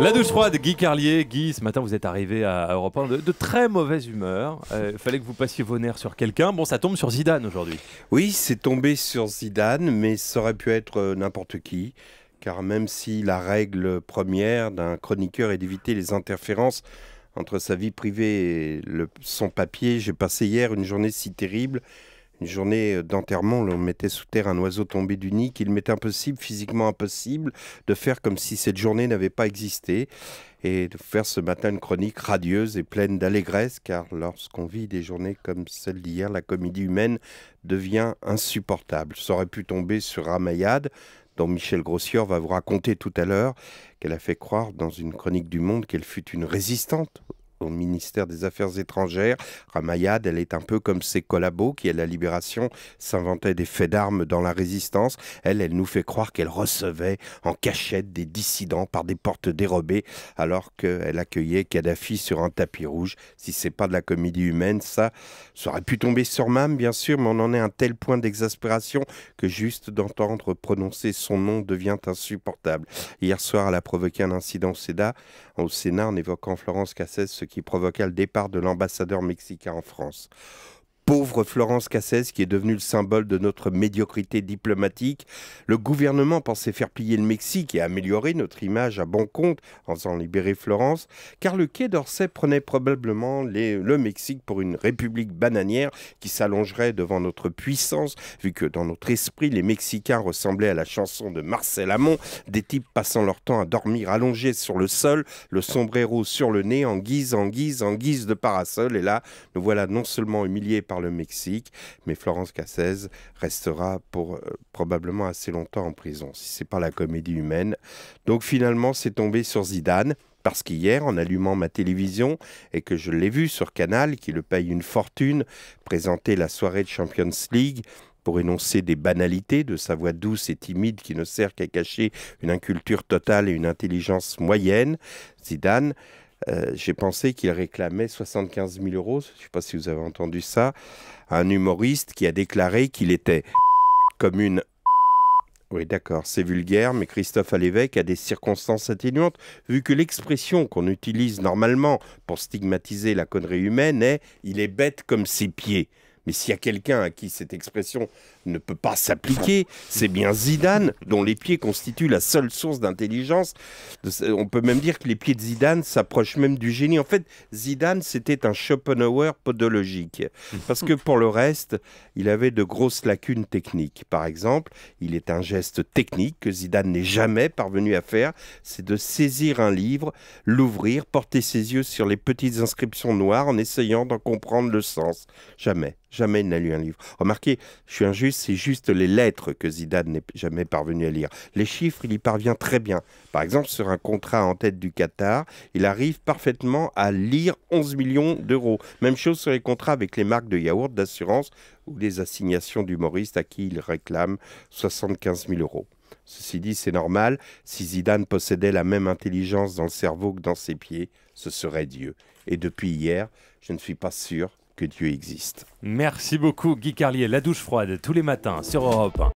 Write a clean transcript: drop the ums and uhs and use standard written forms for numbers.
La douche froide, Guy Carlier. Guy, ce matin, vous êtes arrivé à Europe 1 de très mauvaise humeur. Fallait que vous passiez vos nerfs sur quelqu'un. Bon, ça tombe sur Zidane aujourd'hui. Oui, c'est tombé sur Zidane, mais ça aurait pu être n'importe qui. Car même si la règle première d'un chroniqueur est d'éviter les interférences entre sa vie privée et son papier, j'ai passé hier une journée si terrible, une journée d'enterrement où l'on mettait sous terre un oiseau tombé du nid, qu'il m'est impossible, physiquement impossible, de faire comme si cette journée n'avait pas existé et de faire ce matin une chronique radieuse et pleine d'allégresse, car lorsqu'on vit des journées comme celle d'hier, la comédie humaine devient insupportable. Ça aurait pu tomber sur Ramayad, dont Michel Grossior va vous raconter tout à l'heure, qu'elle a fait croire dans une chronique du Monde qu'elle fut une résistante au ministère des Affaires étrangères. Ramayad, elle est un peu comme ses collabos qui, à la Libération, s'inventaient des faits d'armes dans la résistance. Elle nous fait croire qu'elle recevait en cachette des dissidents par des portes dérobées, alors qu'elle accueillait Kadhafi sur un tapis rouge. Si c'est pas de la comédie humaine, ça aurait pu tomber sur Mam, bien sûr, mais on en est à un tel point d'exaspération que juste d'entendre prononcer son nom devient insupportable. Hier soir, elle a provoqué un incident au Sénat en évoquant Florence Cassez, ce qui provoqua le départ de l'ambassadeur mexicain en France. Pauvre Florence Cassez, qui est devenue le symbole de notre médiocrité diplomatique. Le gouvernement pensait faire plier le Mexique et améliorer notre image à bon compte en faisant libérer Florence, car le Quai d'Orsay prenait probablement le Mexique pour une république bananière qui s'allongerait devant notre puissance, vu que dans notre esprit, les Mexicains ressemblaient à la chanson de Marcel Amont, des types passant leur temps à dormir allongés sur le sol, le sombrero sur le nez, en guise de parasol. Et là, nous voilà non seulement humiliés par le Mexique, mais Florence Cassez restera pour probablement assez longtemps en prison, si c'est pas la comédie humaine. Donc finalement, c'est tombé sur Zidane, parce qu'hier, en allumant ma télévision, et que je l'ai vu sur Canal, qui le paye une fortune, présenter la soirée de Champions League, pour énoncer des banalités de sa voix douce et timide qui ne sert qu'à cacher une inculture totale et une intelligence moyenne, Zidane, j'ai pensé qu'il réclamait 75 000 euros, je ne sais pas si vous avez entendu ça, à un humoriste qui a déclaré qu'il était comme une... Oui, d'accord, c'est vulgaire, mais Christophe Alévèque a des circonstances atténuantes, vu que l'expression qu'on utilise normalement pour stigmatiser la connerie humaine est « il est bête comme ses pieds ». Mais s'il y a quelqu'un à qui cette expression ne peut pas s'appliquer, c'est bien Zidane, dont les pieds constituent la seule source d'intelligence. On peut même dire que les pieds de Zidane s'approchent même du génie. En fait, Zidane, c'était un Schopenhauer podologique. Parce que pour le reste, il avait de grosses lacunes techniques. Par exemple, il est un geste technique que Zidane n'est jamais parvenu à faire, c'est de saisir un livre, l'ouvrir, porter ses yeux sur les petites inscriptions noires en essayant d'en comprendre le sens. Jamais. Jamais il n'a lu un livre. Remarquez, je suis injuste, c'est juste les lettres que Zidane n'est jamais parvenu à lire. Les chiffres, il y parvient très bien. Par exemple, sur un contrat en tête du Qatar, il arrive parfaitement à lire 11 millions d'euros. Même chose sur les contrats avec les marques de yaourt, d'assurance ou les assignations d'humoristes à qui il réclame 75 000 euros. Ceci dit, c'est normal. Si Zidane possédait la même intelligence dans le cerveau que dans ses pieds, ce serait Dieu. Et depuis hier, je ne suis pas sûr que Dieu existe. Merci beaucoup, Guy Carlier. La douche froide, tous les matins sur Europe 1.